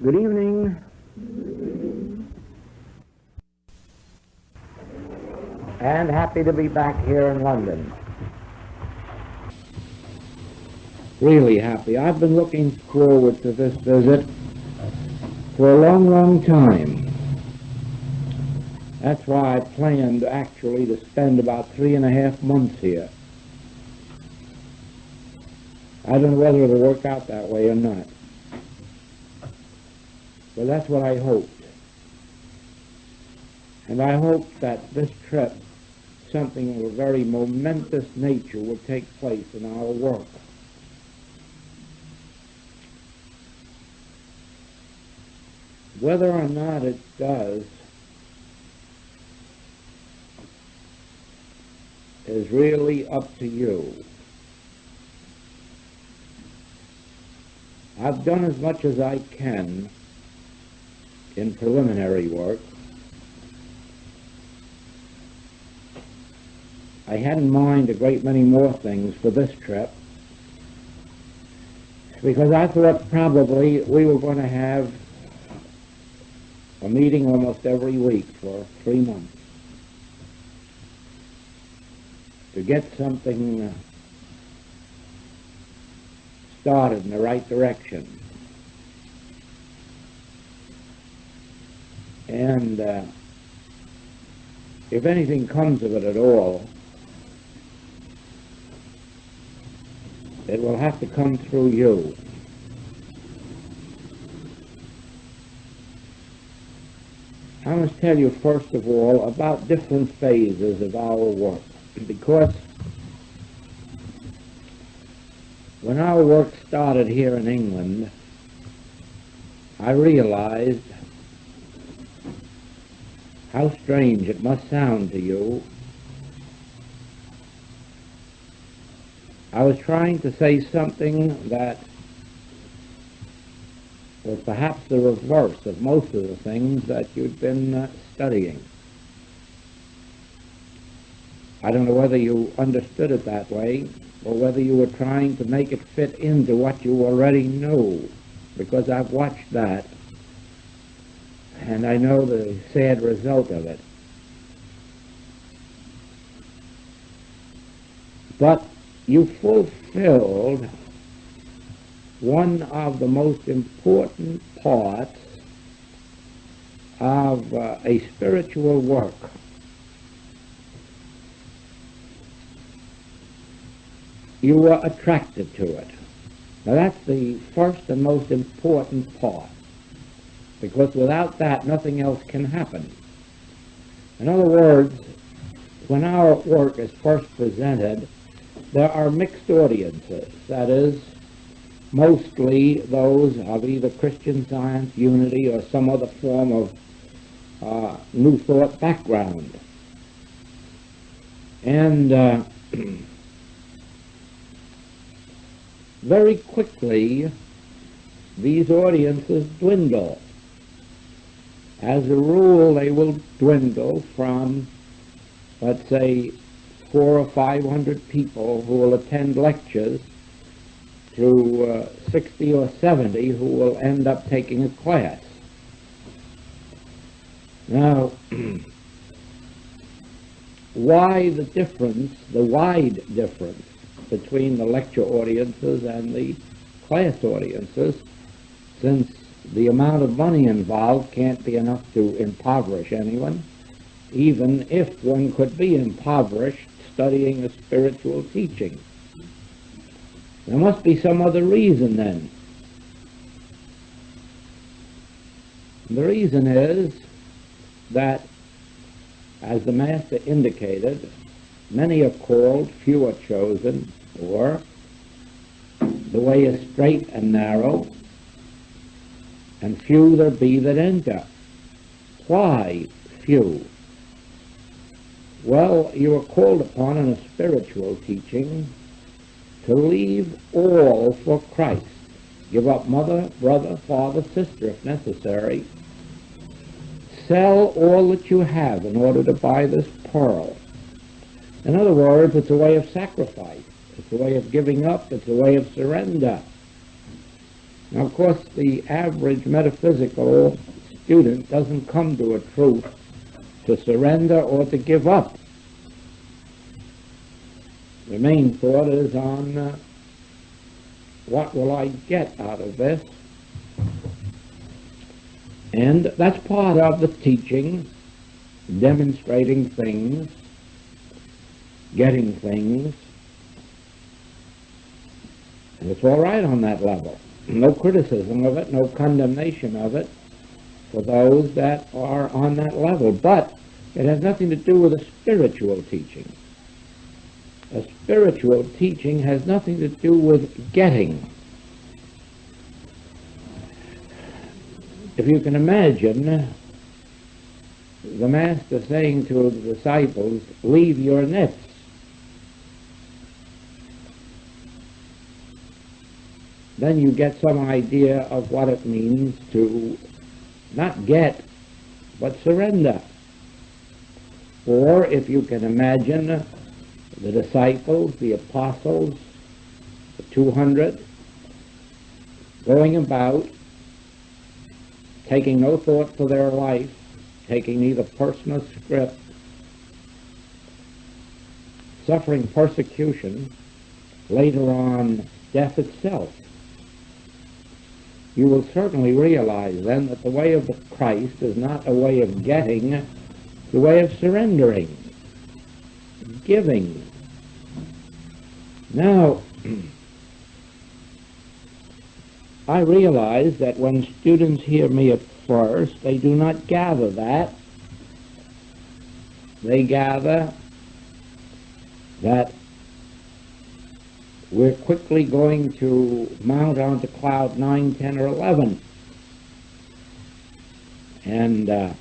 Good evening. And happy to be back here in London. Really happy. I've been looking forward to this visit for a long, long time. That's why I planned actually to spend about 3.5 months here. I don't know whether it'll work out that way or not. But that's what I hoped. And I hoped that this trip, something of a very momentous nature, would take place in our work. Whether or not it does is really up to you. I've done as much as I can in preliminary work. I had in mind a great many more things for this trip because I thought probably we were going to have a meeting almost every week for 3 months to get something started in the right direction. And if anything comes of it at all, it will have to come through you. I must tell you first of all about different phases of our work, because when our work started here in England, I realized how strange it must sound to you. I was trying to say something that was perhaps the reverse of most of the things that you'd been studying. I don't know whether you understood it that way or whether you were trying to make it fit into what you already knew, because I've watched that and I know the sad result of it. But you fulfilled one of the most important parts of a spiritual work. You were attracted to it. Now that's the first and most important part, because without that nothing else can happen. In other words, when our work is first presented, there are mixed audiences, that is, mostly those of either Christian Science, Unity, or some other form of New Thought background. And very quickly, these audiences dwindle. As a rule, they will dwindle from, let's say, 400 or 500 people who will attend lectures to 60 or 70 who will end up taking a class. Now, why the difference, the wide difference between the lecture audiences and the class audiences, since the amount of money involved can't be enough to impoverish anyone, even if one could be impoverished studying a spiritual teaching. There must be some other reason then. The reason is that, as the Master indicated, many are called, few are chosen, or the way is straight and narrow, and few there be that enter. Why few? Well, you are called upon in a spiritual teaching to leave all for Christ. Give up mother, brother, father, sister if necessary. Sell all that you have in order to buy this pearl. In other words, it's a way of sacrifice. It's a way of giving up. It's a way of surrender. Now, of course, the average metaphysical student doesn't come to a truth to surrender or to give up. The main thought is on what will I get out of this? And that's part of the teaching, demonstrating things, getting things. And it's all right on that level. No criticism of it, no condemnation of it for those that are on that level. But it has nothing to do with a spiritual teaching. A spiritual teaching has nothing to do with getting. If you can imagine the Master saying to the disciples, leave your nets. Then you get some idea of what it means to not get, but surrender. Or if you can imagine the disciples, the apostles, the 200, going about, taking no thought for their life, taking neither purse nor scrip, suffering persecution, later on death itself. You will certainly realize then that the way of the Christ is not a way of getting, it's a way of surrendering, giving. Now, I realize that when students hear me at first, they do not gather that. They gather that we're quickly going to mount onto cloud 9, 10, or 11. And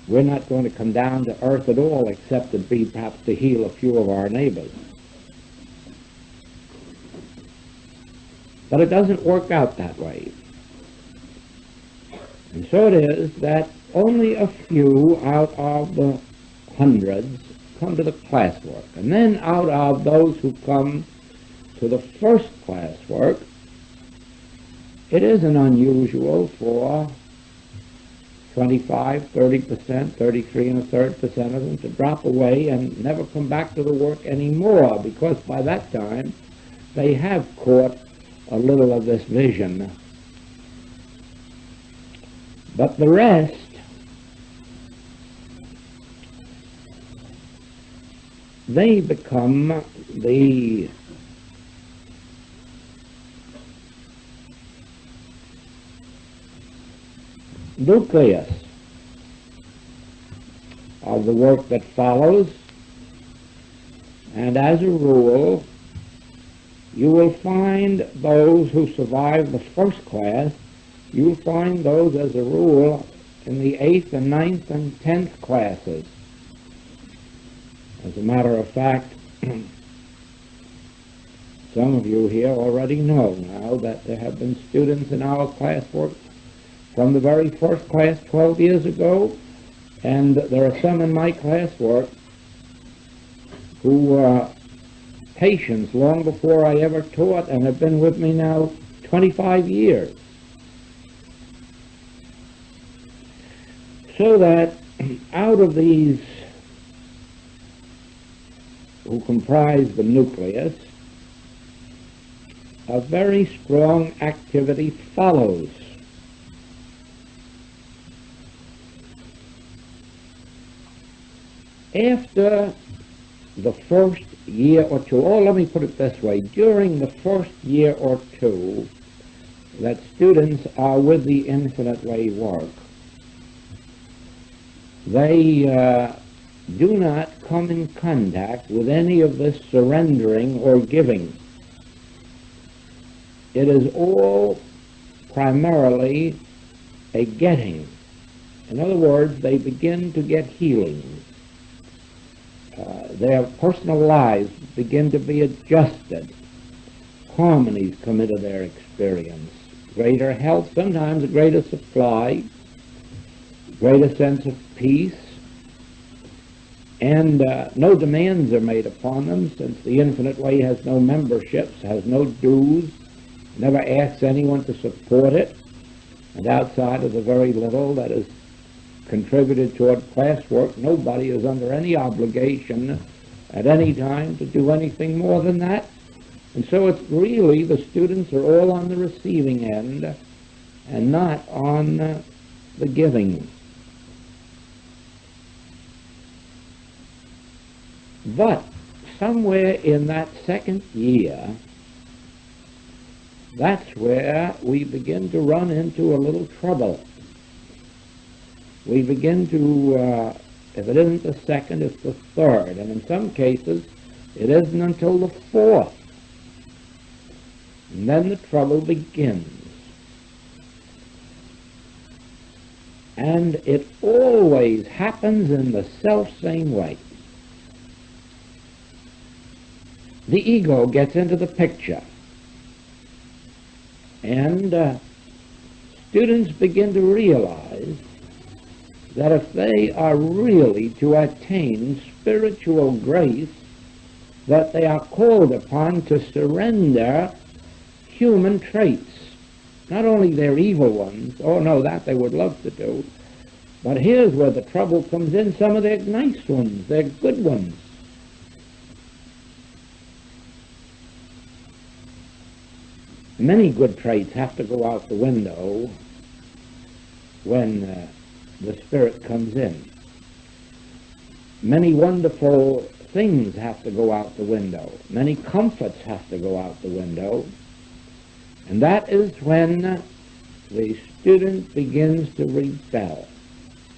we're not going to come down to earth at all, except to be perhaps to heal a few of our neighbors. But it doesn't work out that way. And so it is that only a few out of the hundreds come to the classwork. And then out of those who come to the first classwork, it isn't unusual for 25, 30%, 33 1/3% of them to drop away and never come back to the work anymore, because by that time they have caught a little of this vision. But the rest, they become the nucleus of the work that follows, and as a rule, you will find those who survive the first class, you'll find those as a rule in the 8th and 9th and 10th classes. As a matter of fact, some of you here already know now that there have been students in our classwork from the very first class 12 years ago, and there are some in my classwork who were patients long before I ever taught and have been with me now 25 years. So that out of these who comprise the nucleus, a very strong activity follows. After the first year or two, or let me put it this way, during the first year or two that students are with the Infinite Way work, they do not come in contact with any of this surrendering or giving. It is all primarily a getting. In other words, they begin to get healing. Their personal lives begin to be adjusted. Harmonies come into their experience. Greater health, sometimes a greater supply, greater sense of peace, And no demands are made upon them, since the Infinite Way has no memberships, has no dues, never asks anyone to support it, and outside of the very little that is contributed toward classwork, nobody is under any obligation at any time to do anything more than that. And so it's really, the students are all on the receiving end and not on the giving. But somewhere in that second year, that's where we begin to run into a little trouble. We begin to, if it isn't the second, it's the third. And in some cases, it isn't until the fourth. And then the trouble begins. And it always happens in the self-same way. The ego gets into the picture. And students begin to realize that if they are really to attain spiritual grace, that they are called upon to surrender human traits. Not only their evil ones, oh no, that they would love to do, but here's where the trouble comes in, some of their nice ones, their good ones. Many good traits have to go out the window when the Spirit comes in. Many wonderful things have to go out the window. Many comforts have to go out the window. And that is when the student begins to rebel.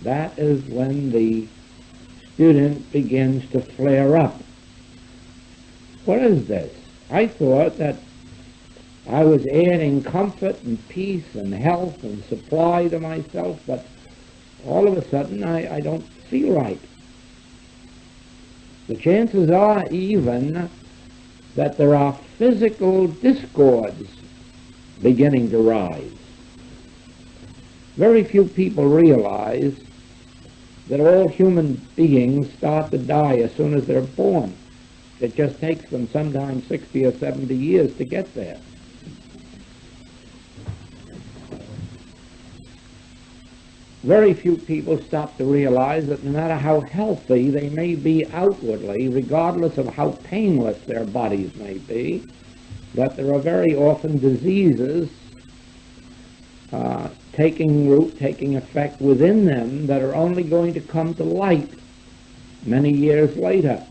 That is when the student begins to flare up. What is this? I thought that I was adding comfort and peace and health and supply to myself, but all of a sudden I don't feel right. The chances are even that there are physical discords beginning to rise. Very few people realize that all human beings start to die as soon as they're born. It just takes them sometimes 60 or 70 years to get there. Very few people stop to realize that no matter how healthy they may be outwardly, regardless of how painless their bodies may be, that there are very often diseases taking root, taking effect within them that are only going to come to light many years later.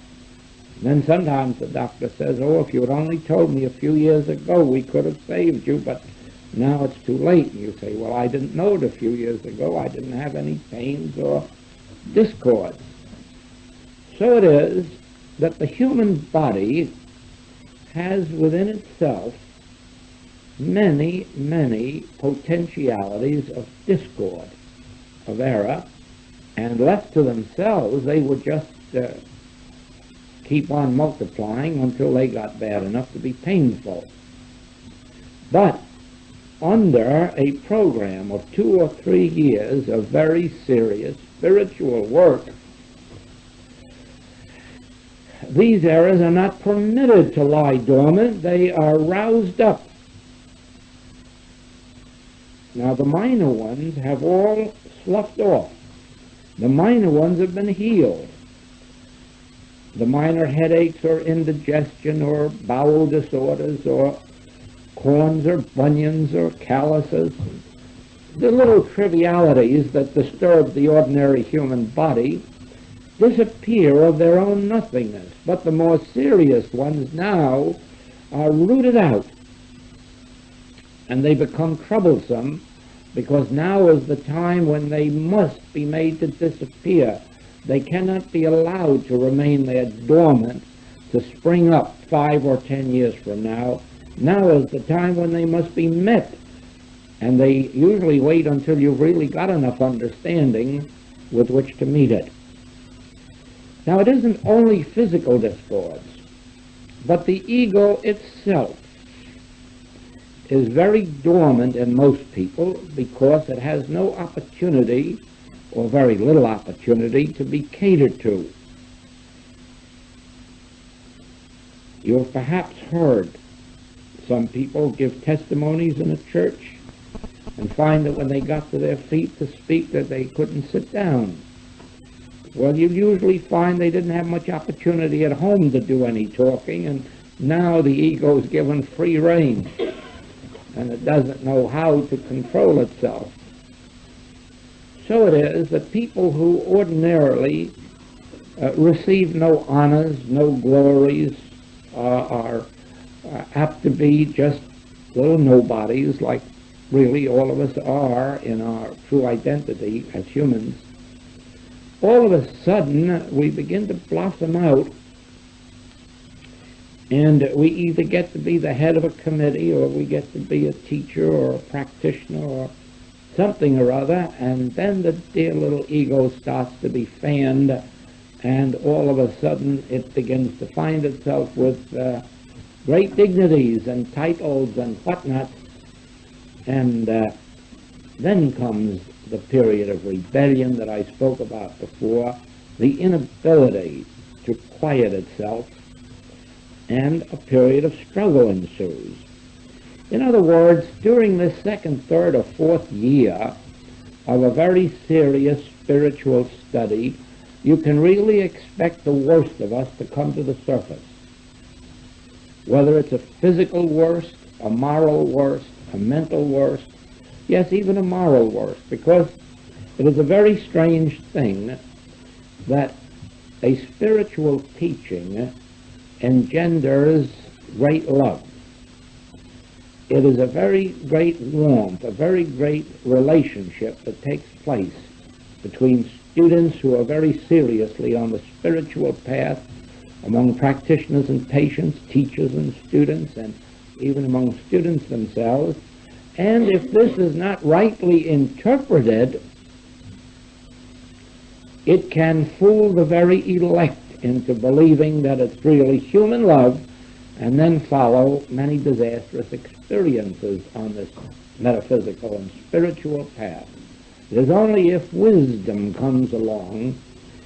And then sometimes the doctor says, oh, if you had only told me a few years ago, we could have saved you, but now it's too late. And you say, well, I didn't know it a few years ago. I didn't have any pains or discords. So it is that the human body has within itself many, many potentialities of discord, of error, and left to themselves, they would just keep on multiplying until they got bad enough to be painful. But under a program of 2 or 3 years of very serious spiritual work, these errors are not permitted to lie dormant. They are roused up. Now, the minor ones have all sloughed off. The minor ones have been healed. The minor headaches or indigestion or bowel disorders or corns or bunions or calluses, the little trivialities that disturb the ordinary human body disappear of their own nothingness. But the more serious ones now are rooted out, and they become troublesome, because now is the time when they must be made to disappear. They cannot be allowed to remain there dormant, to spring up 5 or 10 years from now. Now is the time when they must be met, and they usually wait until you've really got enough understanding with which to meet it. Now, it isn't only physical discords, but the ego itself is very dormant in most people because it has no opportunity, or very little opportunity, to be catered to. You've perhaps heard some people give testimonies in a church and find that when they got to their feet to speak that they couldn't sit down. Well, you usually find they didn't have much opportunity at home to do any talking, and now the ego is given free rein, and it doesn't know how to control itself. So it is that people who ordinarily receive no honors, no glories, are apt to be just little nobodies, like really all of us are in our true identity as humans. All of a sudden, we begin to blossom out, and we either get to be the head of a committee, or we get to be a teacher or a practitioner or something or other, and then the dear little ego starts to be fanned, and all of a sudden it begins to find itself with great dignities and titles and whatnot. And then comes the period of rebellion that I spoke about before, the inability to quiet itself, and a period of struggle ensues. In other words, during this second, third, or fourth year of a very serious spiritual study, you can really expect the worst of us to come to the surface. Whether it's a physical worst, a moral worst, a mental worst, yes, even a moral worst, because it is a very strange thing that a spiritual teaching engenders great love. It is a very great warmth, a very great relationship that takes place between students who are very seriously on the spiritual path, among practitioners and patients, teachers and students, and even among students themselves. And if this is not rightly interpreted, it can fool the very elect into believing that it's really human love, and then follow many disastrous experiences on this metaphysical and spiritual path. It is only if wisdom comes along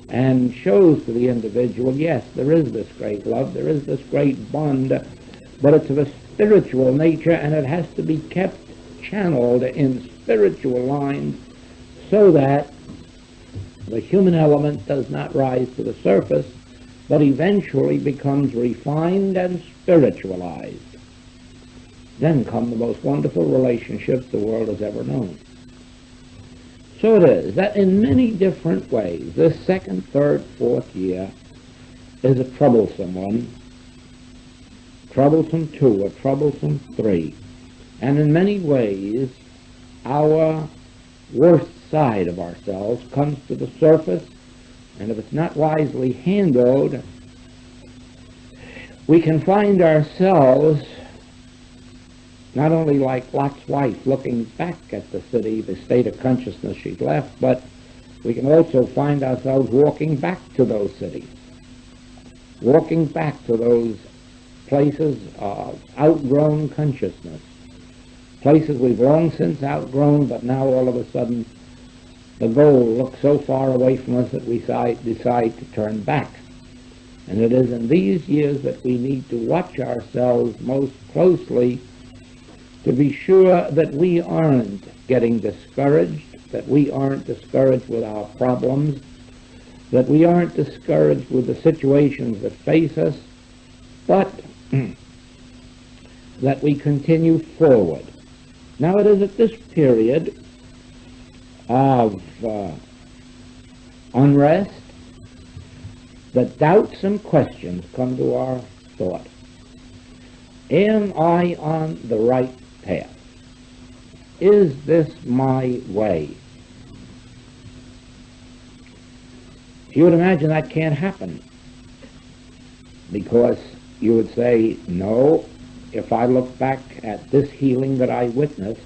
and shows to the individual, yes, there is this great love, there is this great bond, but it's of a spiritual nature, and it has to be kept channeled in spiritual lines so that the human element does not rise to the surface, but eventually becomes refined and spiritualized. Then come the most wonderful relationships the world has ever known. So it is that in many different ways, this second, third, fourth year is a troublesome one, troublesome 2, a troublesome 3. And in many ways, our worst side of ourselves comes to the surface, and if it's not wisely handled, we can find ourselves not only like Lot's wife looking back at the city, the state of consciousness she'd left, but we can also find ourselves walking back to those cities, walking back to those places of outgrown consciousness, places we've long since outgrown, but now all of a sudden the goal looks so far away from us that we decide to turn back. And it is in these years that we need to watch ourselves most closely to be sure that we aren't getting discouraged, that we aren't discouraged with our problems, that we aren't discouraged with the situations that face us, but that we continue forward. Now it is at this period of unrest that doubts and questions come to our thought. Am I on the right path? Is this my way? You would imagine that can't happen, because you would say, no, if I look back at this healing that I witnessed,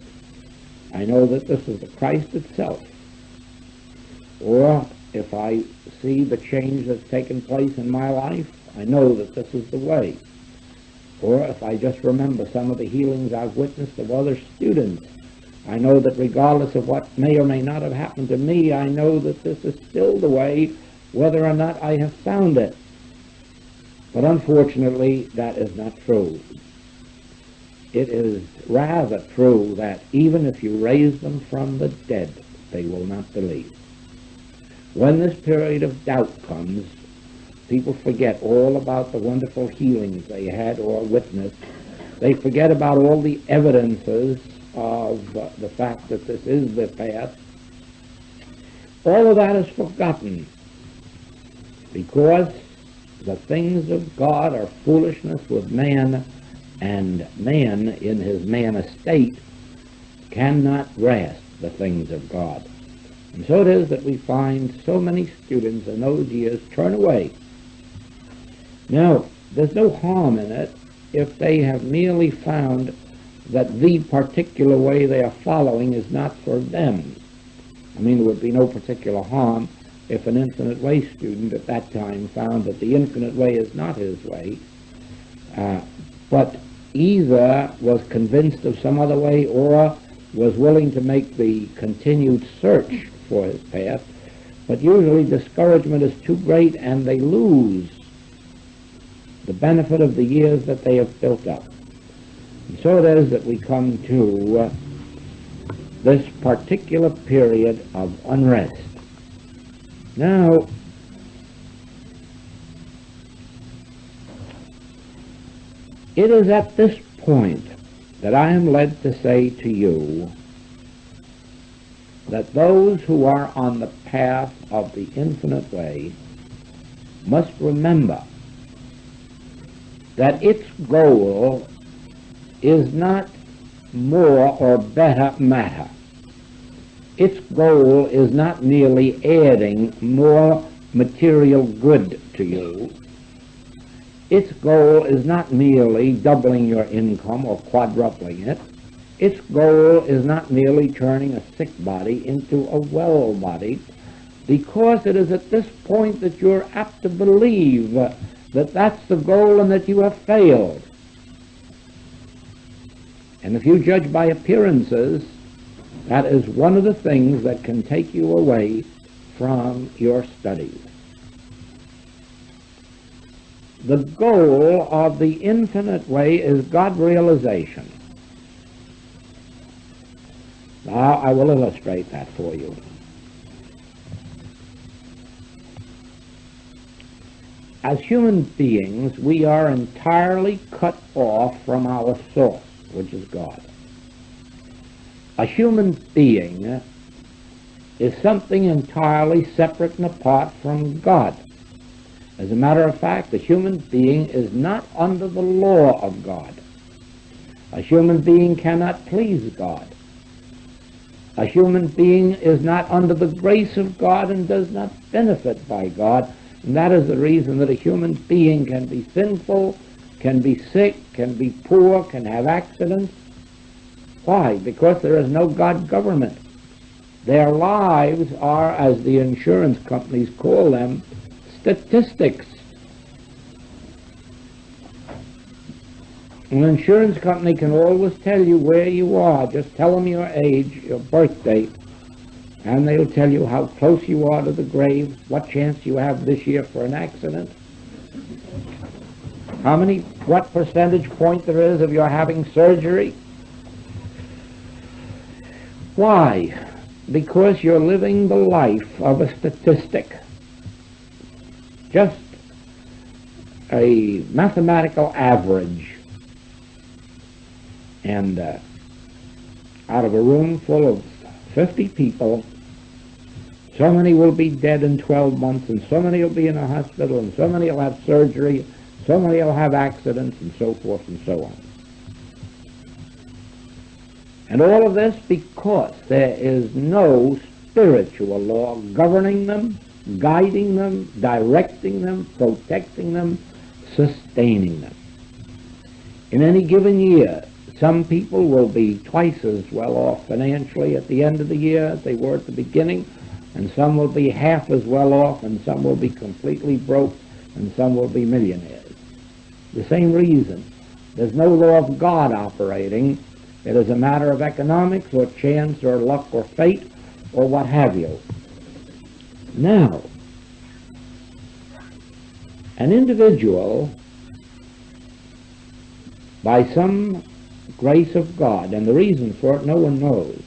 I know that this is the Christ itself. Or if I see the change that's taken place in my life, I know that this is the way. Or if I just remember some of the healings I've witnessed of other students, I know that regardless of what may or may not have happened to me, I know that this is still the way, whether or not I have found it. But unfortunately, that is not true. It is rather true that even if you raise them from the dead, they will not believe. When this period of doubt comes, people forget all about the wonderful healings they had or witnessed. They forget about all the evidences of the fact that this is the path. All of that is forgotten because the things of God are foolishness with man, and man in his man estate cannot grasp the things of God. And so it is that we find so many students in those years turn away. Now, there's no harm in it if they have merely found that the particular way they are following is not for them. I mean, there would be no particular harm if an infinite way student at that time found that the infinite way is not his way, but either was convinced of some other way or was willing to make the continued search for his path. But usually discouragement is too great and they lose the benefit of the years that they have built up. And so it is that we come to this particular period of unrest. Now, it is at this point that I am led to say to you that those who are on the path of the infinite way must remember that its goal is not more or better matter. Its goal is not merely adding more material good to you. Its goal is not merely doubling your income or quadrupling it. Its goal is not merely turning a sick body into a well body, because it is at this point that you're apt to believe that that's the goal and that you have failed. And if you judge by appearances, that is one of the things that can take you away from your studies. The goal of the infinite way is God realization. Now, I will illustrate that for you. As human beings, we are entirely cut off from our source, which is God. A human being is something entirely separate and apart from God. As a matter of fact, a human being is not under the law of God. A human being cannot please God. A human being is not under the grace of God and does not benefit by God. And that is the reason that a human being can be sinful, can be sick, can be poor, can have accidents. Why? Because there is no God government. Their lives are, as the insurance companies call them, statistics. An insurance company can always tell you where you are. Just tell them your age, your birth date, and they'll tell you how close you are to the grave, what chance you have this year for an accident, what percentage point there is of your having surgery. Why? Because you're living the life of a statistic. Just a mathematical average. And out of a room full of 50 people, so many will be dead in 12 months, and so many will be in a hospital, and so many will have surgery, so many will have accidents, and so forth and so on. And all of this because there is no spiritual law governing them, guiding them, directing them, protecting them, sustaining them. In any given year, some people will be twice as well off financially at the end of the year as they were at the beginning, and some will be half as well off, and some will be completely broke, and some will be millionaires. The same reason. There's no law of God operating. It is a matter of economics or chance or luck or fate or what have you. Now, an individual by some grace of God, and the reason for it no one knows.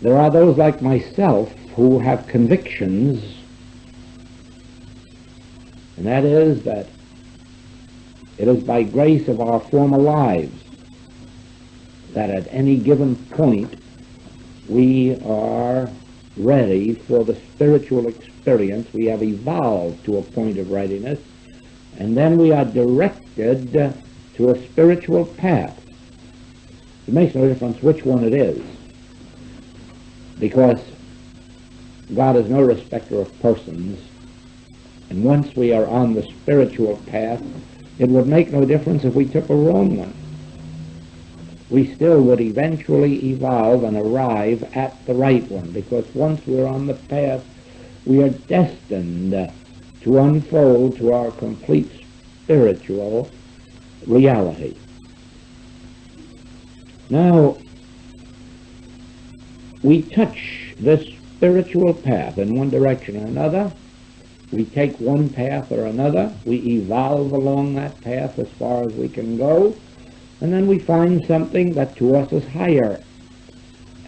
There are those like myself who have convictions, and that is that it is by grace of our former lives that at any given point we are ready for the spiritual experience. We have evolved to a point of readiness, and then we are directed to a spiritual path. It makes no difference which one it is, because God is no respecter of persons, and once we are on the spiritual path, it would make no difference if we took a wrong one. We still would eventually evolve and arrive at the right one, because once we're on the path, we are destined to unfold to our complete spiritual reality. Now, we touch this spiritual path in one direction or another. We take one path or another. We evolve along that path as far as we can go. And then we find something that to us is higher.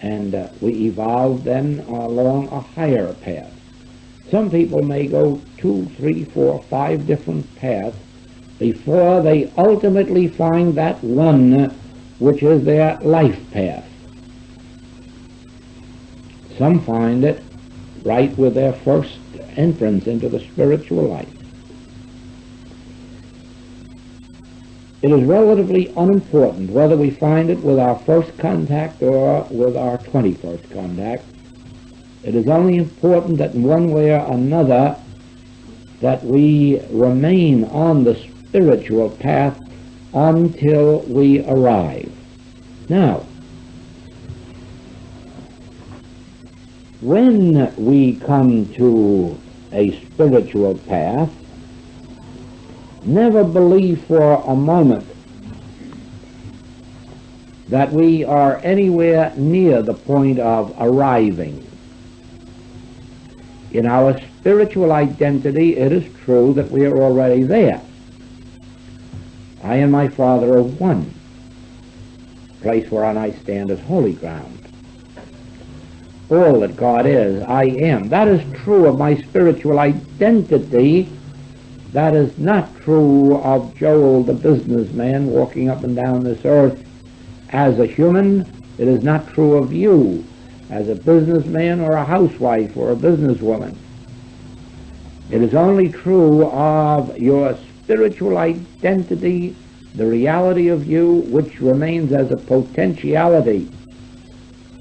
And we evolve then along a higher path. Some people may go 2, 3, 4, 5 different paths before they ultimately find that one which is their life path. Some find it right with their first entrance into the spiritual life. It is relatively unimportant whether we find it with our first contact or with our 21st contact. It is only important that in one way or another that we remain on the spiritual path until we arrive. Now, when we come to a spiritual path, never believe for a moment that we are anywhere near the point of arriving. In our spiritual identity, it is true that we are already there. I and my Father are one. The place whereon I stand is holy ground. All that God is, I am. That is true of my spiritual identity. That is not true of Joel the businessman walking up and down this earth as a human. It is not true of you as a businessman or a housewife or a businesswoman. It is only true of your spiritual identity, the reality of you, which remains as a potentiality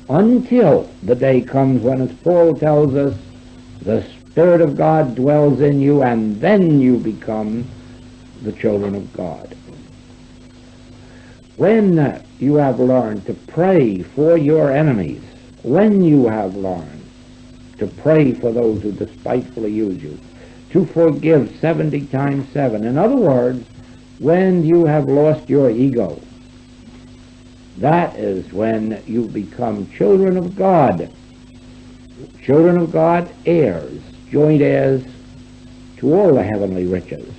until the day comes when, as Paul tells us, the Spirit of God dwells in you, and then you become the children of God. When you have learned to pray for your enemies, when you have learned to pray for those who despitefully use you, to forgive 70 times 7, in other words, when you have lost your ego, that is when you become children of God. Children of God, heirs, joint heirs to all the heavenly riches.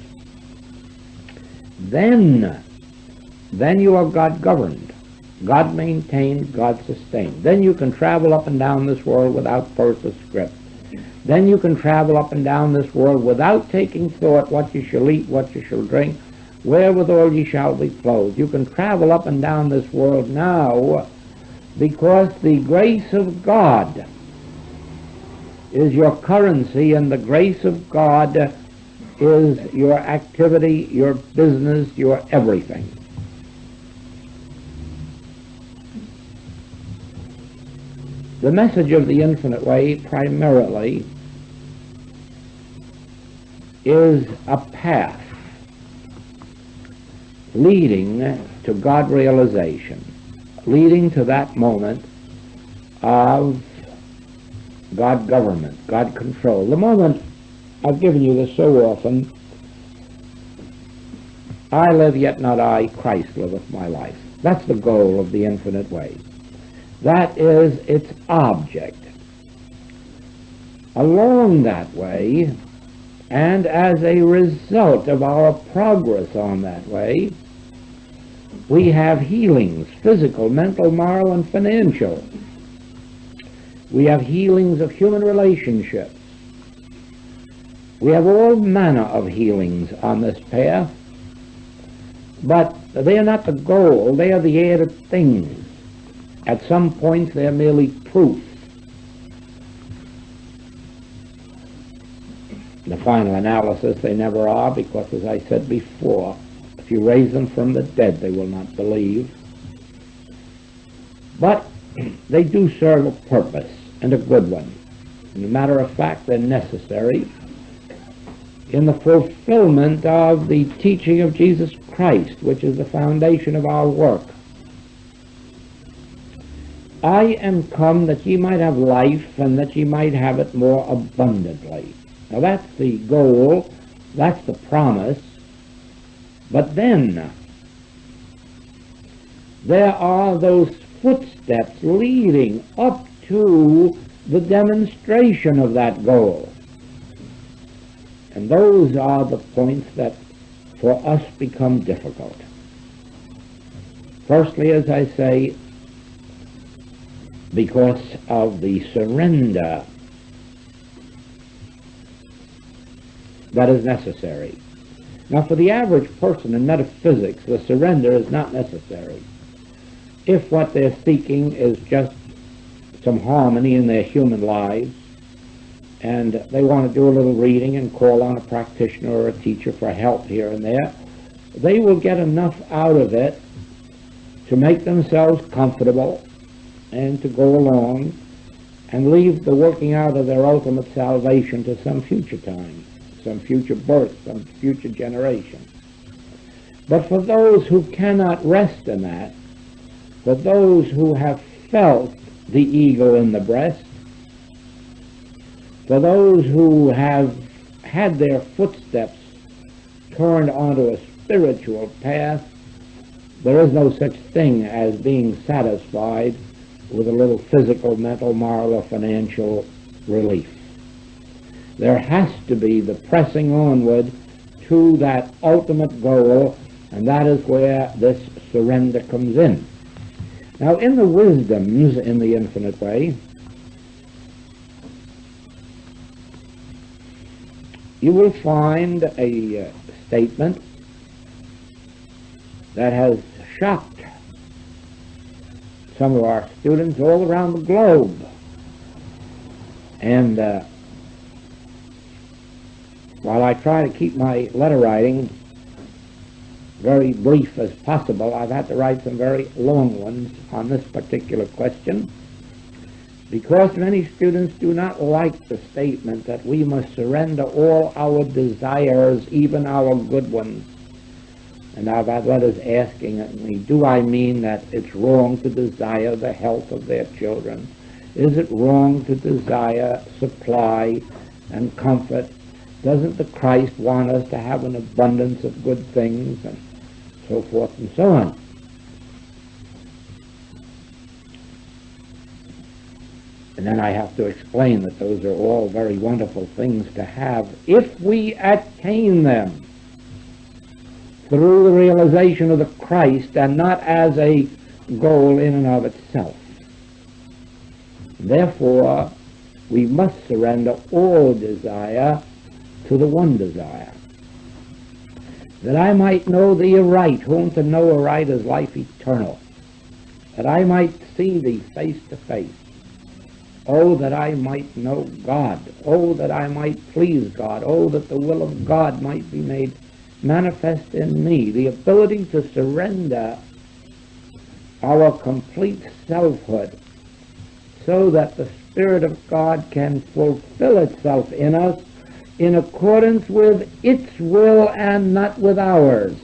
Then you are God-governed, God-maintained, God-sustained. Then you can travel up and down this world without purse or script. Then you can travel up and down this world without taking thought what you shall eat, what you shall drink, wherewithal ye shall be clothed. You can travel up and down this world now because the grace of God is your currency, and the grace of God is your activity, your business, your everything. The message of the infinite way primarily is a path leading to God realization, leading to that moment of God government, God control. The moment, I've given you this so often, I live yet not I, Christ liveth my life. That's the goal of the infinite way. That is its object. Along that way, And as a result of our progress on that way, we have healings, physical, mental, moral, and financial. We have healings of human relationships. We have all manner of healings on this path, but they are not the goal, they are the added things. At some points they're merely proof. In the final analysis they never are, because as I said before, if you raise them from the dead they will not believe. But they do serve a purpose, and a good one. As a matter of fact, they're necessary in the fulfillment of the teaching of Jesus Christ, which is the foundation of our work. I am come that ye might have life, and that ye might have it more abundantly. Now that's the goal, that's the promise. But then there are those footsteps leading up to the demonstration of that goal. And those are the points that for us become difficult. Firstly, as I say, because of the surrender that is necessary. Now, for the average person in metaphysics, the surrender is not necessary. If what they're seeking is just some harmony in their human lives, and they want to do a little reading and call on a practitioner or a teacher for help here and there, they will get enough out of it to make themselves comfortable and to go along and leave the working out of their ultimate salvation to some future time, some future birth, some future generation. But for those who cannot rest in that, for those who have felt the ego in the breast, for those who have had their footsteps turned onto a spiritual path, there is no such thing as being satisfied with a little physical, mental, moral, or financial relief. There has to be the pressing onward to that ultimate goal, and that is where this surrender comes in. Now, in the wisdoms in the infinite way, you will find a statement that has shocked some of our students all around the globe. And while I try to keep my letter writing very brief as possible, I've had to write some very long ones on this particular question, because many students do not like the statement that we must surrender all our desires, even our good ones. And I've had letters asking me, do I mean that it's wrong to desire the health of their children? Is it wrong to desire supply and comfort? Doesn't the Christ want us to have an abundance of good things, and so forth and so on? And then I have to explain that those are all very wonderful things to have if we attain them through the realization of the Christ and not as a goal in and of itself. Therefore, we must surrender all desire to the one desire, that I might know thee aright, whom to know aright is life eternal, that I might see thee face to face. Oh, that I might know God. Oh, that I might please God. Oh, that the will of God might be made manifest in me. The ability to surrender our complete selfhood so that the Spirit of God can fulfill itself in us in accordance with its will and not with ours.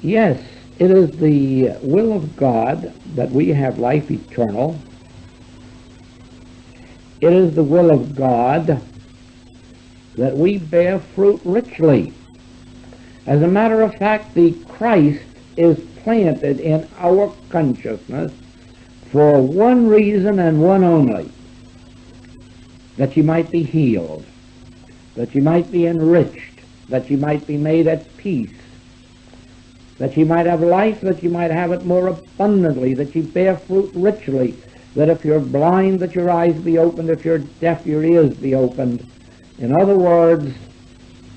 Yes, it is the will of God that we have life eternal. It is the will of God that we bear fruit richly. As a matter of fact, the Christ is planted in our consciousness for one reason and one only, that ye might be healed, that ye might be enriched, that ye might be made at peace, that ye might have life, that ye might have it more abundantly, that ye bear fruit richly, that if you're blind, that your eyes be opened, if you're deaf, your ears be opened. In other words,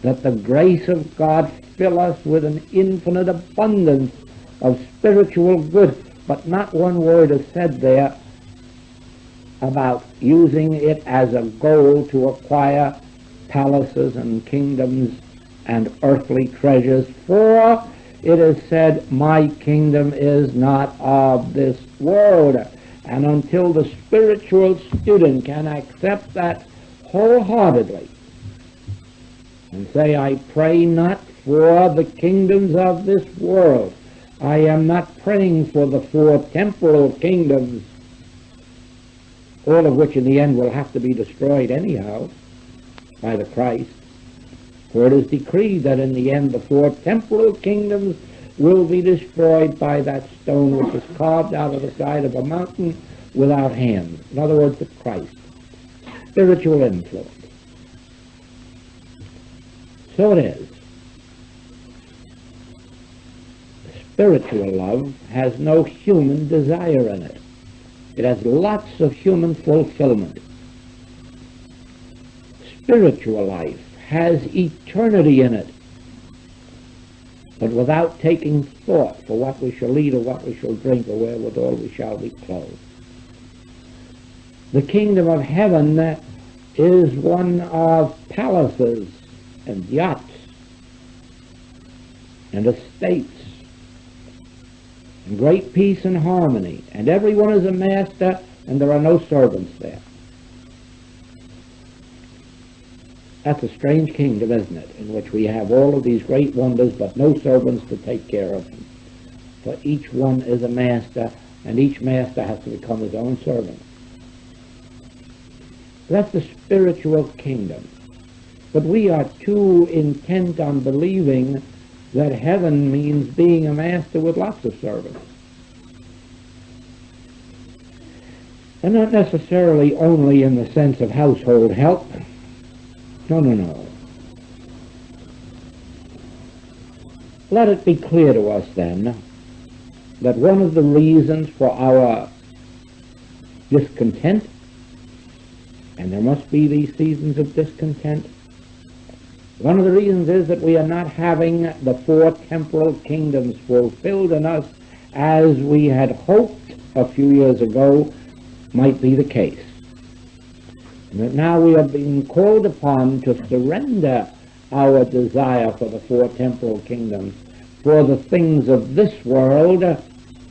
that the grace of God fill us with an infinite abundance of spiritual good. But not one word is said there about using it as a goal to acquire palaces and kingdoms and earthly treasures, for it is said, my kingdom is not of this world. And until the spiritual student can accept that wholeheartedly and say, I pray not for the kingdoms of this world, I am not praying for the 4 temporal kingdoms, all of which in the end will have to be destroyed anyhow by the Christ. For it is decreed that in the end the 4 temporal kingdoms will be destroyed by that stone which is carved out of the side of a mountain without hands. In other words, the Christ. Spiritual influence. So it is. Spiritual love has no human desire in it. It has lots of human fulfillment. Spiritual life has eternity in it, but without taking thought for what we shall eat or what we shall drink or wherewithal we shall be clothed. The kingdom of heaven is one of palaces and yachts and estates and great peace and harmony, and everyone is a master and there are no servants there. That's a strange kingdom, isn't it, in which we have all of these great wonders but no servants to take care of them. For each one is a master, and each master has to become his own servant. That's the spiritual kingdom. But we are too intent on believing that heaven means being a master with lots of servants. And not necessarily only in the sense of household help. No. Let it be clear to us then that one of the reasons for our discontent, and there must be these seasons of discontent, one of the reasons is that we are not having the 4 temporal kingdoms fulfilled in us as we had hoped a few years ago might be the case. And that now we are being called upon to surrender our desire for the 4 temporal kingdoms for the things of this world,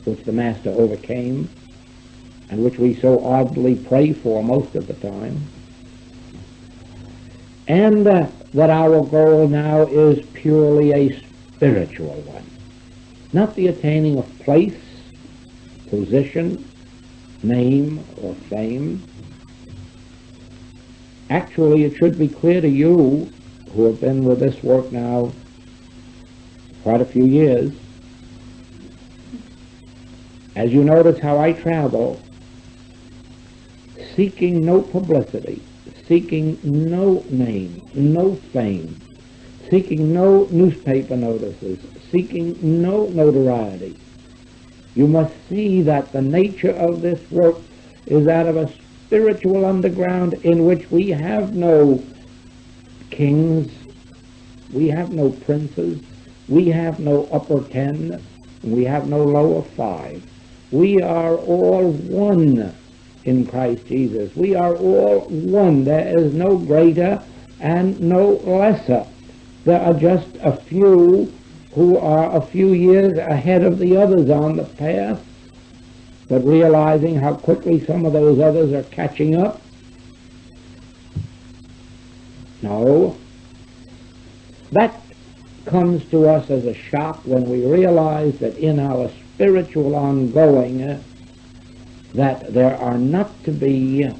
which the Master overcame, and which we so ardently pray for most of the time. And that our goal now is purely a spiritual one. Not the attaining of place, position, name, or fame. Actually, it should be clear to you who have been with this work now quite a few years, as you notice how I travel, seeking no publicity, seeking no name, no fame, seeking no newspaper notices, seeking no notoriety. You must see that the nature of this work is that of a spiritual underground in which we have no kings, we have no princes, we have no upper 10, we have no lower 5. We are all one in Christ Jesus. We are all one. There is no greater and no lesser. There are just a few who are a few years ahead of the others on the path, but realizing how quickly some of those others are catching up. No. That comes to us as a shock when we realize that in our spiritual ongoing that there are not to be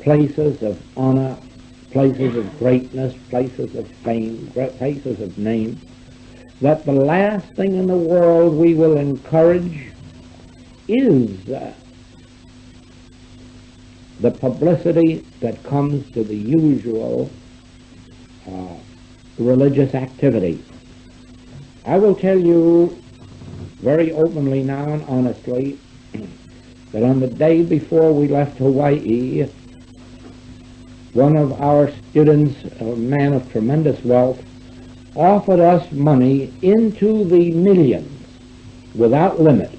places of honor, places of greatness, places of fame, places of name, that the last thing in the world we will encourage is the publicity that comes to the usual religious activity. I will tell you very openly now and honestly that on the day before we left Hawaii, one of our students, a man of tremendous wealth, offered us money into the millions without limit.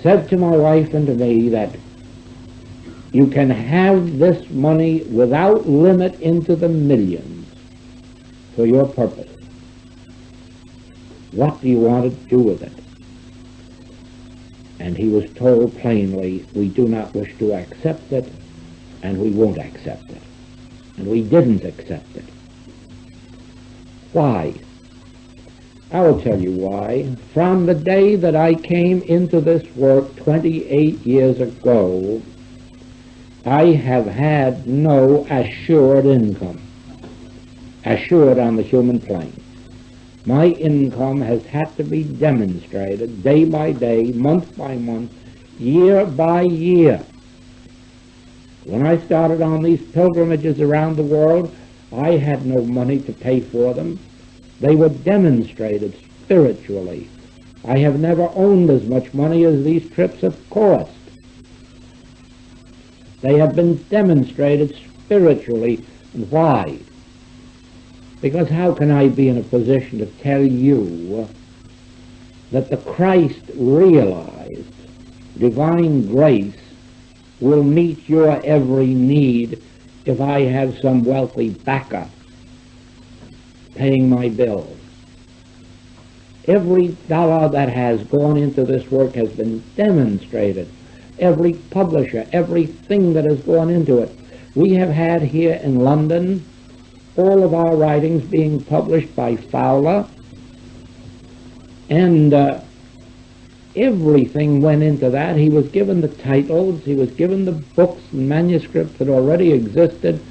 Said to my wife and to me that you can have this money without limit into the millions for your purpose. What do you want to do with it? And he was told plainly, we do not wish to accept it, and we won't accept it. And we didn't accept it. Why? I will tell you why. From the day that I came into this work 28 years ago, I have had no assured income, assured on the human plane. My income has had to be demonstrated day by day, month by month, year by year. When I started on these pilgrimages around the world, I had no money to pay for them. They were demonstrated spiritually. I have never owned as much money as these trips have cost. They have been demonstrated spiritually. And why? Because how can I be in a position to tell you that the Christ realized divine grace will meet your every need if I have some wealthy backer paying my bills? Every dollar that has gone into this work has been demonstrated. Every publisher, everything that has gone into it. We have had here in London all of our writings being published by Fowler, and everything went into that. He was given the titles, he was given the books and manuscripts that already existed,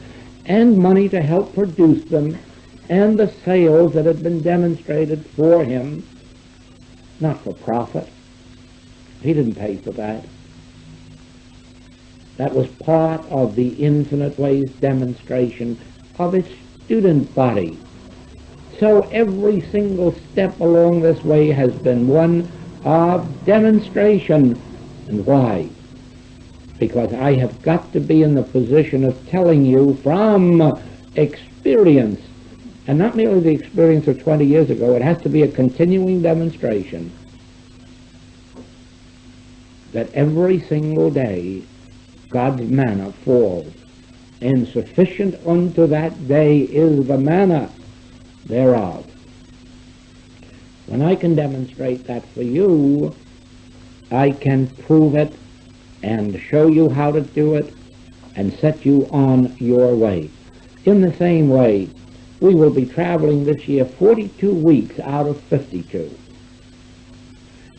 and money to help produce them, and the sales that had been demonstrated for him, not for profit. He didn't pay for that. That was part of the Infinite Ways demonstration of its student body. So every single step along this way has been one of demonstration. And why? Because I have got to be in the position of telling you from experience, and not merely the experience of 20 years ago, it has to be a continuing demonstration that every single day God's manna falls, and sufficient unto that day is the manna thereof. When I can demonstrate that for you, I can prove it and show you how to do it and set you on your way. In the same way, we will be traveling this year 42 weeks out of 52.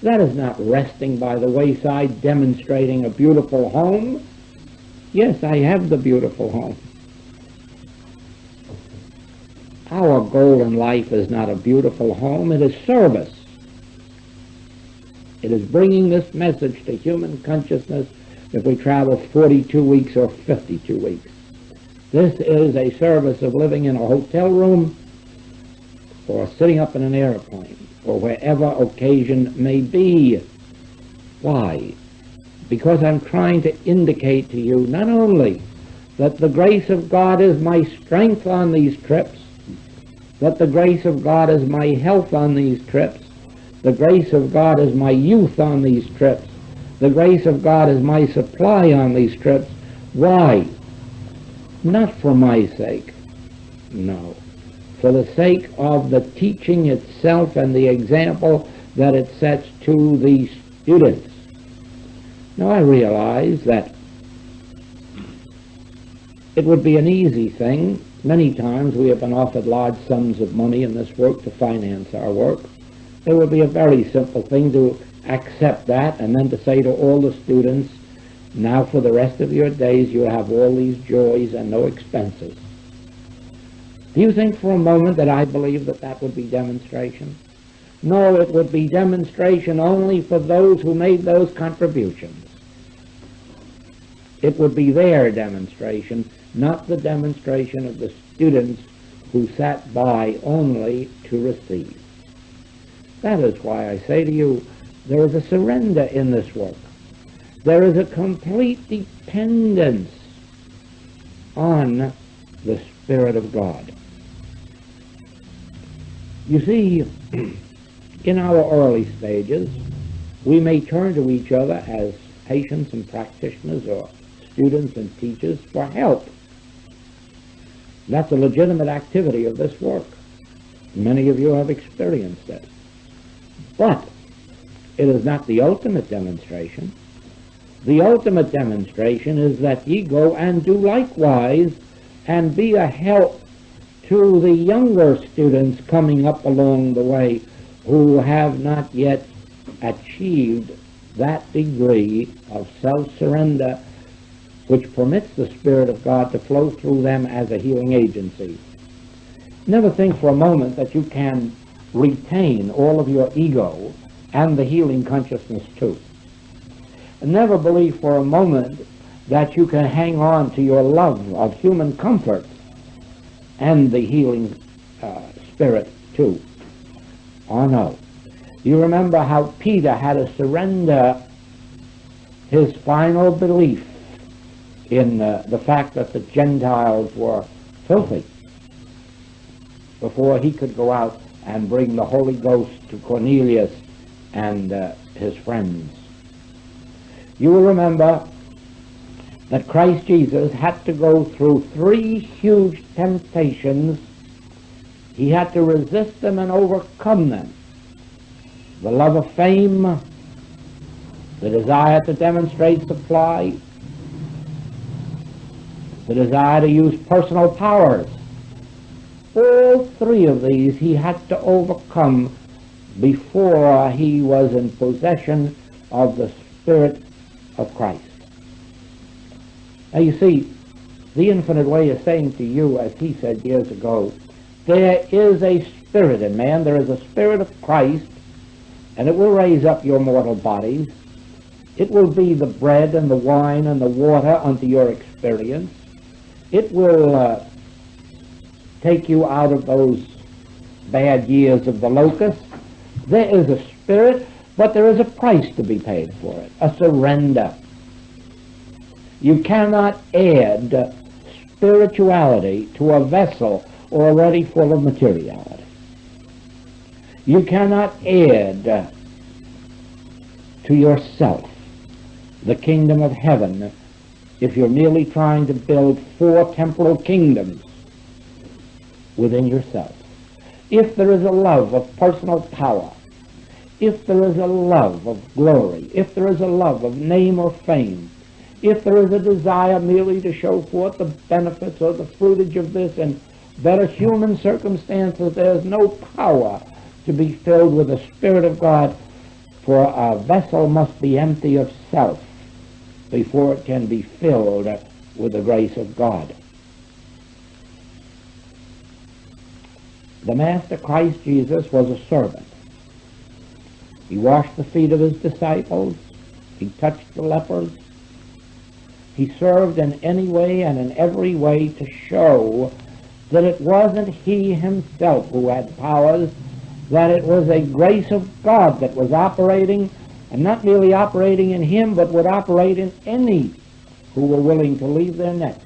That is not resting by the wayside demonstrating a beautiful home. Yes, I have the beautiful home. Our goal in life is not a beautiful home, it is service. It is bringing this message to human consciousness if we travel 42 weeks or 52 weeks. This is a service of living in a hotel room or sitting up in an airplane or wherever occasion may be. Why? Because I'm trying to indicate to you not only that the grace of God is my strength on these trips, that the grace of God is my health on these trips, the grace of God is my youth on these trips, the grace of God is my supply on these trips. Why? Not for my sake, no. For the sake of the teaching itself and the example that it sets to the students. Now I realize that it would be an easy thing. Many times we have been offered large sums of money in this work to finance our work. It would be a very simple thing to accept that and then to say to all the students, now for the rest of your days you have all these joys and no expenses. Do you think for a moment that I believe that that would be demonstration? No, it would be demonstration only for those who made those contributions. It would be their demonstration, not the demonstration of the students who sat by only to receive. That is why I say to you, there is a surrender in this work. There is a complete dependence on the Spirit of God. You see, in our early stages, we may turn to each other as patients and practitioners or students and teachers for help. That's a legitimate activity of this work. Many of you have experienced it. But it is not the ultimate demonstration. The ultimate demonstration is that ye go and do likewise and be a help to the younger students coming up along the way who have not yet achieved that degree of self-surrender which permits the Spirit of God to flow through them as a healing agency. Never think for a moment that you can retain all of your ego and the healing consciousness too. And never believe for a moment that you can hang on to your love of human comfort and the healing spirit too. Oh no. You remember how Peter had to surrender his final belief in the fact that the Gentiles were filthy before he could go out and bring the Holy Ghost to Cornelius and his friends. You will remember that Christ Jesus had to go through 3 huge temptations. He had to resist them and overcome them. The love of fame, the desire to demonstrate supply, the desire to use personal powers. All 3 of these he had to overcome before he was in possession of the Spirit of Christ. Now you see, the infinite way is saying to you, as he said years ago, there is a spirit in man, there is a Spirit of Christ, and it will raise up your mortal bodies. It will be the bread and the wine and the water unto your experience. It will take you out of those bad years of the locust. There is a spirit, but there is a price to be paid for it, a surrender. You cannot add spirituality to a vessel already full of materiality. You cannot add to yourself the kingdom of heaven if you're merely trying to build 4 temporal kingdoms within yourself. If there is a love of personal power, if there is a love of glory, if there is a love of name or fame, if there is a desire merely to show forth the benefits or the fruitage of this in better human circumstances, there is no power to be filled with the Spirit of God, for a vessel must be empty of self before it can be filled with the grace of God. The Master Christ Jesus was a servant. He washed the feet of his disciples. He touched the lepers. He served in any way and in every way to show that it wasn't he himself who had powers, that it was a grace of God that was operating, and not merely operating in him, but would operate in any who were willing to leave their nets,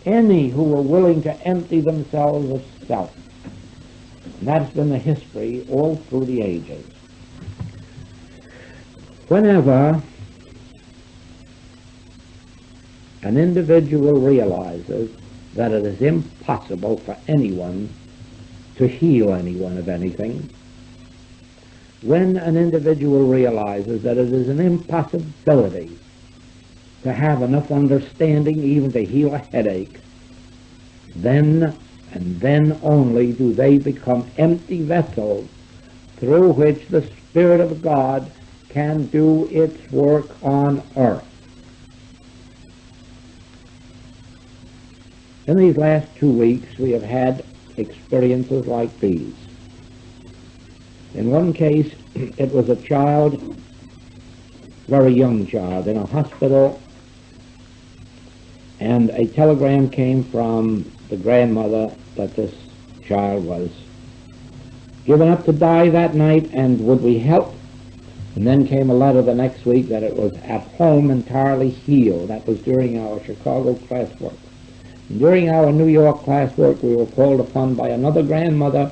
any who were willing to empty themselves of self. And that's been the history all through the ages. Whenever an individual realizes that it is impossible for anyone to heal anyone of anything, when an individual realizes that it is an impossibility to have enough understanding even to heal a headache, then and then only do they become empty vessels through which the Spirit of God can do its work on earth. In these last 2 weeks, we have had experiences like these. In one case, it was a child very young child in a hospital, and a telegram came from the grandmother that this child was given up to die that night, and would we help? And then came a letter the next week that it was at home, entirely healed. That was during our Chicago classwork. And during our New York classwork, we were called upon by another grandmother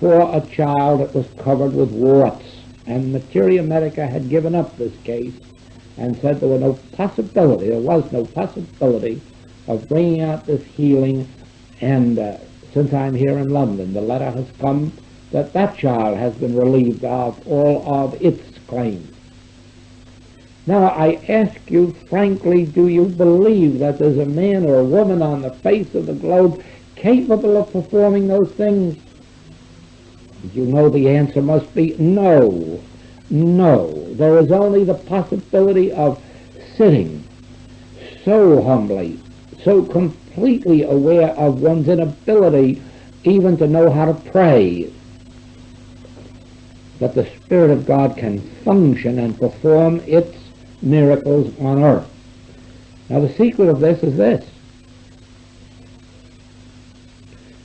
for a child that was covered with warts. And Materia Medica had given up this case and said there was no possibility of bringing out this healing. And since I'm here in London, the letter has come that that child has been relieved of all of its claims. Now, I ask you frankly, do you believe that there's a man or a woman on the face of the globe capable of performing those things? You know the answer must be no. No. There is only the possibility of sitting so humbly, so completely aware of one's inability even to know how to pray, that the Spirit of God can function and perform its miracles on earth. Now, the secret of this is this.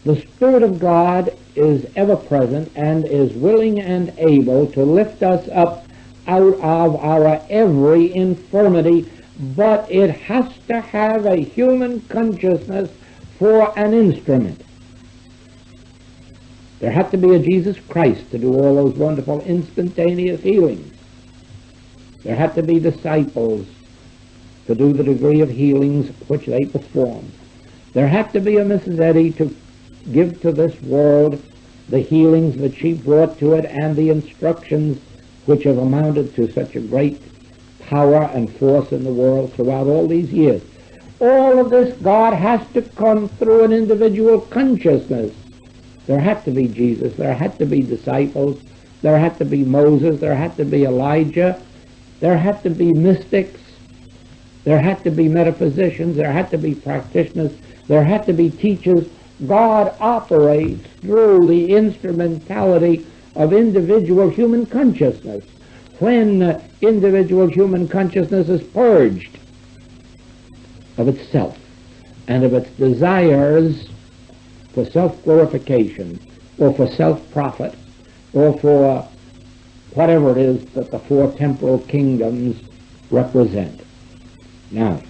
The Spirit of God is ever present and is willing and able to lift us up out of our every infirmity, but it has to have a human consciousness for an instrument. There had to be a Jesus Christ to do all those wonderful instantaneous healings. There had to be disciples to do the degree of healings which they performed. There had to be a Mrs. Eddy to give to this world the healings that she brought to it and the instructions which have amounted to such a great power and force in the world throughout all these years. All of this, God has to come through an individual consciousness. There had to be Jesus, there had to be disciples, there had to be Moses, there had to be Elijah, there had to be mystics, there had to be metaphysicians, there had to be practitioners, there had to be teachers. God operates through the instrumentality of individual human consciousness. When individual human consciousness is purged of itself and of its desires for self-glorification or for self-profit or for whatever it is that the four temporal kingdoms represent. Now,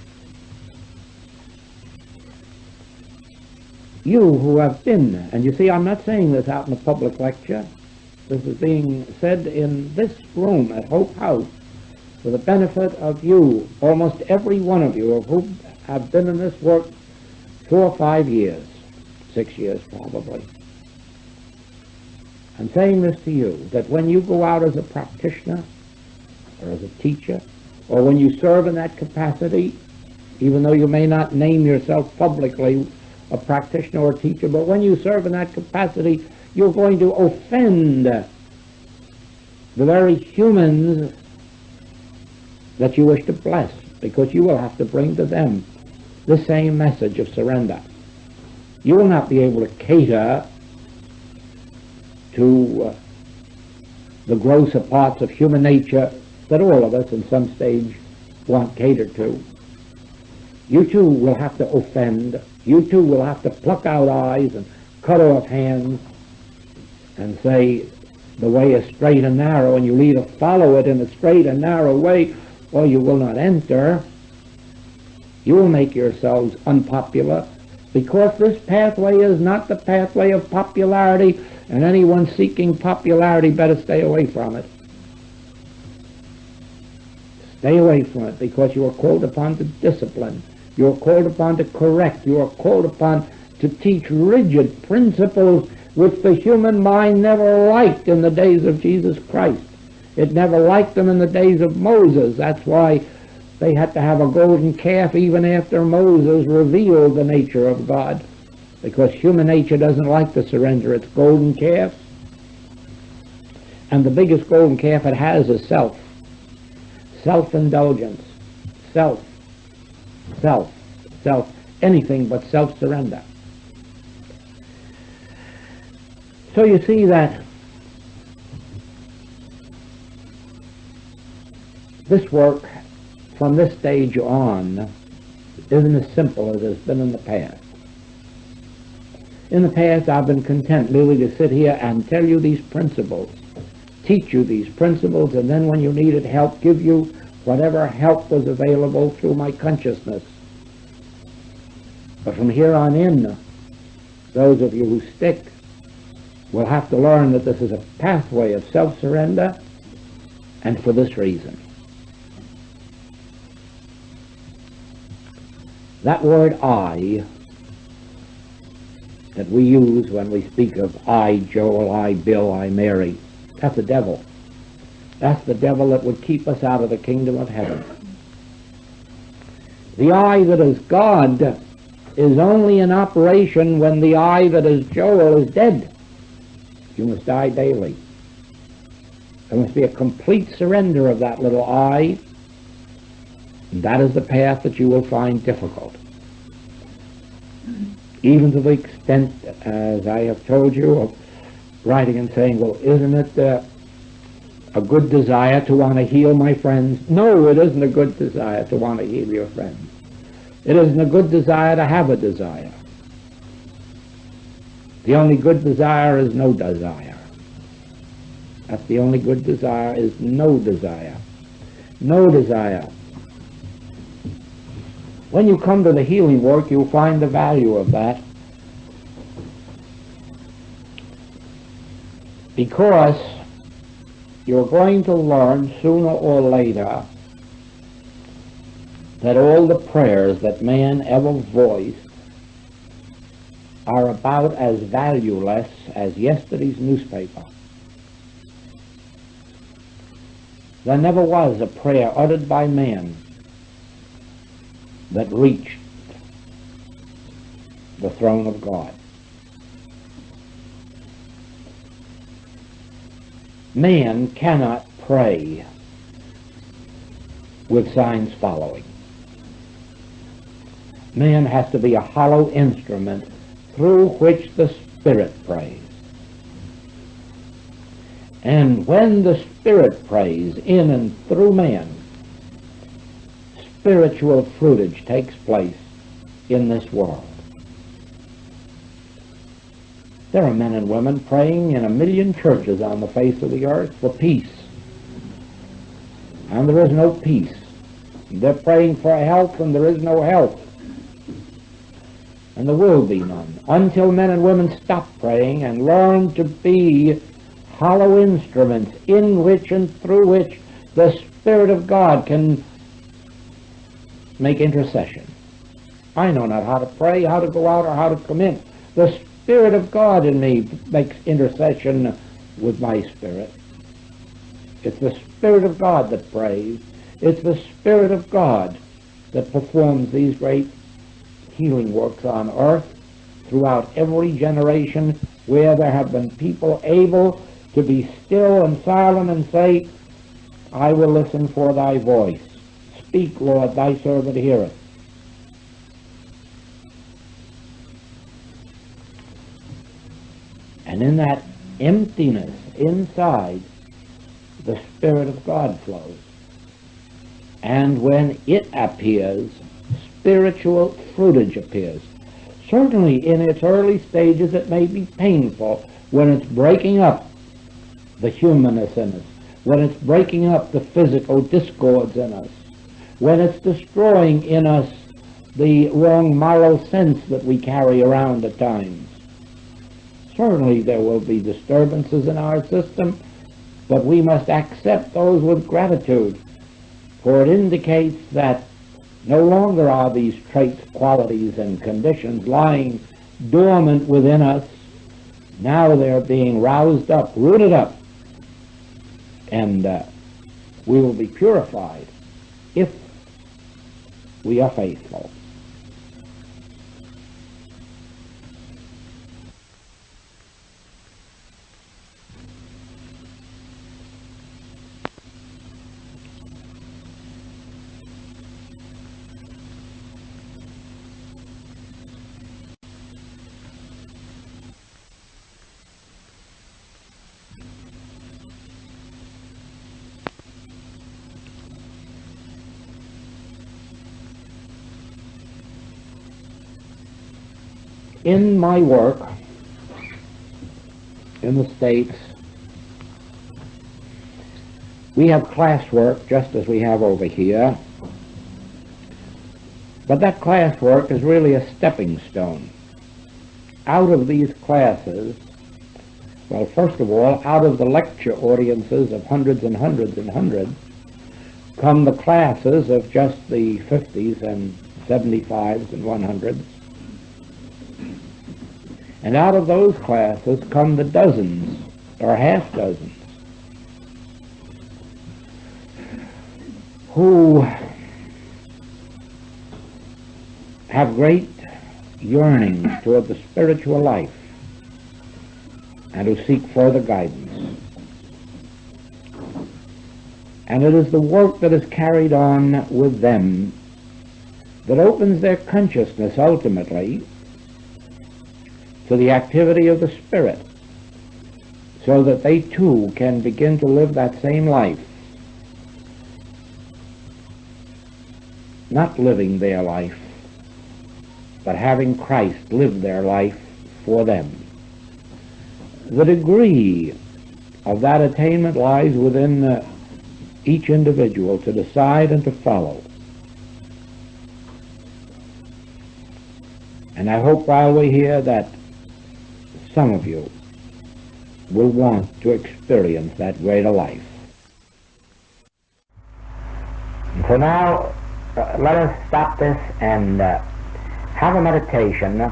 you who have been, and you see, I'm not saying this out in a public lecture. This is being said in this room at Hope House for the benefit of you, almost every one of you, of whom have been in this work 4 or 5 years, 6 years probably. I'm saying this to you, that when you go out as a practitioner or as a teacher, or when you serve in that capacity, even though you may not name yourself publicly a practitioner or teacher, but when you serve in that capacity, you're going to offend the very humans that you wish to bless, because you will have to bring to them the same message of surrender. You will not be able to cater to the grosser parts of human nature that all of us in some stage want catered to. You too will have to offend. You too will have to pluck out eyes and cut off hands and say the way is straight and narrow, and you either follow it in a straight and narrow way or you will not enter. You will make yourselves unpopular, because this pathway is not the pathway of popularity, and anyone seeking popularity better stay away from it. Stay away from it, because you are called upon to discipline. You are called upon to correct. You are called upon to teach rigid principles which the human mind never liked in the days of Jesus Christ. It never liked them in the days of Moses. That's why they had to have a golden calf even after Moses revealed the nature of God, because human nature doesn't like to surrender its golden calf. And the biggest golden calf it has is self. Self-indulgence. Self. Anything but self-surrender. So you see that This work, from this stage on, isn't as simple as it's been in the past. In the past, I've been content merely to sit here and tell you these principles, teach you these principles, and then when you needed help, give you whatever help was available through my consciousness. But from here on in, those of you who stick will have to learn that this is a pathway of self-surrender, and for this reason. That word I that we use when we speak of I, Joel, I, Bill, I, Mary, that's the devil. That's the devil that would keep us out of the kingdom of heaven. The I that is God is only in operation when the I that is Joel is dead. You must die daily. There must be a complete surrender of that little I, and that is the path that you will find difficult. Even to the extent, as I have told you, of writing and saying, well, isn't it a good desire to want to heal my friends? No, it isn't a good desire to want to heal your friends. It isn't a good desire to have a desire. The only good desire is no desire. That's the only good desire is no desire. No desire. When you come to the healing work, you'll find the value of that. Because you're going to learn sooner or later that all the prayers that man ever voiced are about as valueless as yesterday's newspaper. There never was a prayer uttered by man that reached the throne of God. Man cannot pray with signs following. Man has to be a hollow instrument through which the Spirit prays. And when the Spirit prays in and through man, spiritual fruitage takes place in this world. There are men and women praying in 1,000,000 churches on the face of the earth for peace. And there is no peace. They're praying for health and there is no health. And there will be none until men and women stop praying and learn to be hollow instruments in which and through which the Spirit of God can make intercession. I know not how to pray, how to go out, or how to come in. The Spirit of God in me makes intercession with my spirit. It's the Spirit of God that prays. It's the Spirit of God that performs these great healing works on earth throughout every generation where there have been people able to be still and silent and say, I will listen for thy voice. Speak, Lord, thy servant heareth. And in that emptiness inside, the Spirit of God flows. And when it appears, spiritual fruitage appears. Certainly in its early stages it may be painful when it's breaking up the humanness in us, when it's breaking up the physical discords in us, when it's destroying in us the wrong moral sense that we carry around at times. Certainly there will be disturbances in our system, but we must accept those with gratitude, for it indicates that no longer are these traits, qualities, and conditions lying dormant within us. Now they're being roused up, rooted up, and we will be purified if we are faithful. In my work in the States, we have classwork just as we have over here, but that classwork is really a stepping stone. Out of these classes, well, first of all, out of the lecture audiences of hundreds and hundreds and hundreds, come the classes of just the 50s and 75s and 100s. And out of those classes come the dozens or half dozens who have great yearnings toward the spiritual life and who seek further guidance. And it is the work that is carried on with them that opens their consciousness ultimately to the activity of the Spirit, so that they too can begin to live that same life, not living their life, but having Christ live their life for them. The degree of that attainment lies within each individual to decide and to follow. And I hope while we're here that some of you will want to experience that greater life. So now let us stop this and have a meditation,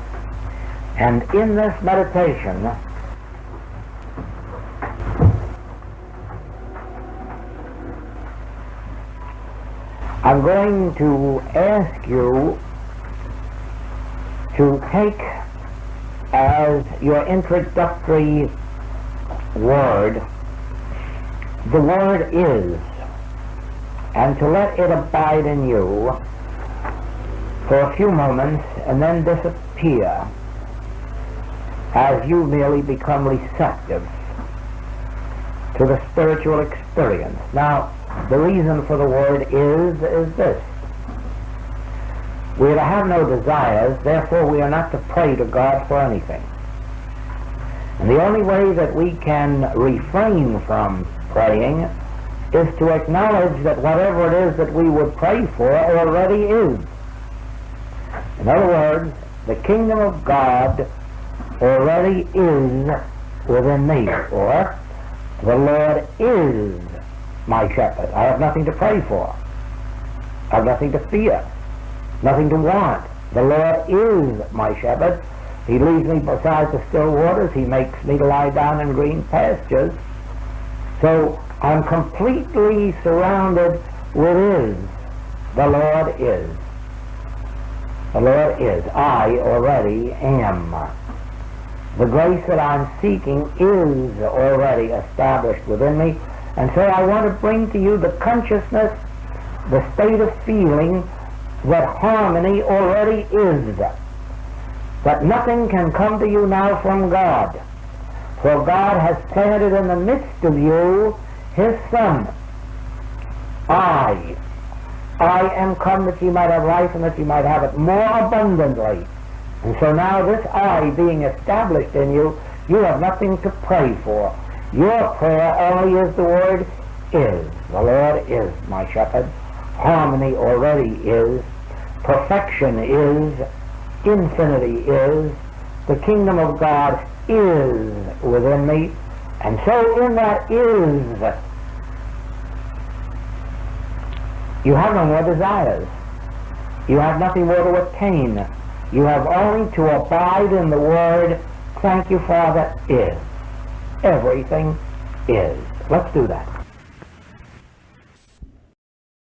and in this meditation I'm going to ask you to take as your introductory word the word is, and to let it abide in you for a few moments and then disappear as you merely become receptive to the spiritual experience. Now, the reason for the word is this. We are to have no desires, therefore we are not to pray to God for anything. And the only way that we can refrain from praying is to acknowledge that whatever it is that we would pray for already is. In other words, the kingdom of God already is within me, or the Lord is my shepherd. I have nothing to pray for. I have nothing to fear. Nothing to want. The Lord is my shepherd. He leads me beside the still waters. He makes me to lie down in green pastures. So I'm completely surrounded with is. The Lord is. The Lord is. I already am. The grace that I'm seeking is already established within me. And so I want to bring to you the consciousness, the state of feeling that harmony already is, that nothing can come to you now from God, for God has planted in the midst of you His Son. I am come that ye might have life and that ye might have it more abundantly. And so now this I being established in you, you have nothing to pray for. Your prayer only is the word is. The Lord is my shepherd. Harmony already is. Perfection is. Infinity is. The kingdom of God is within me. And so in that is, you have no more desires. You have nothing more to attain. You have only to abide in the word, thank you, Father, is. Everything is. Let's do that.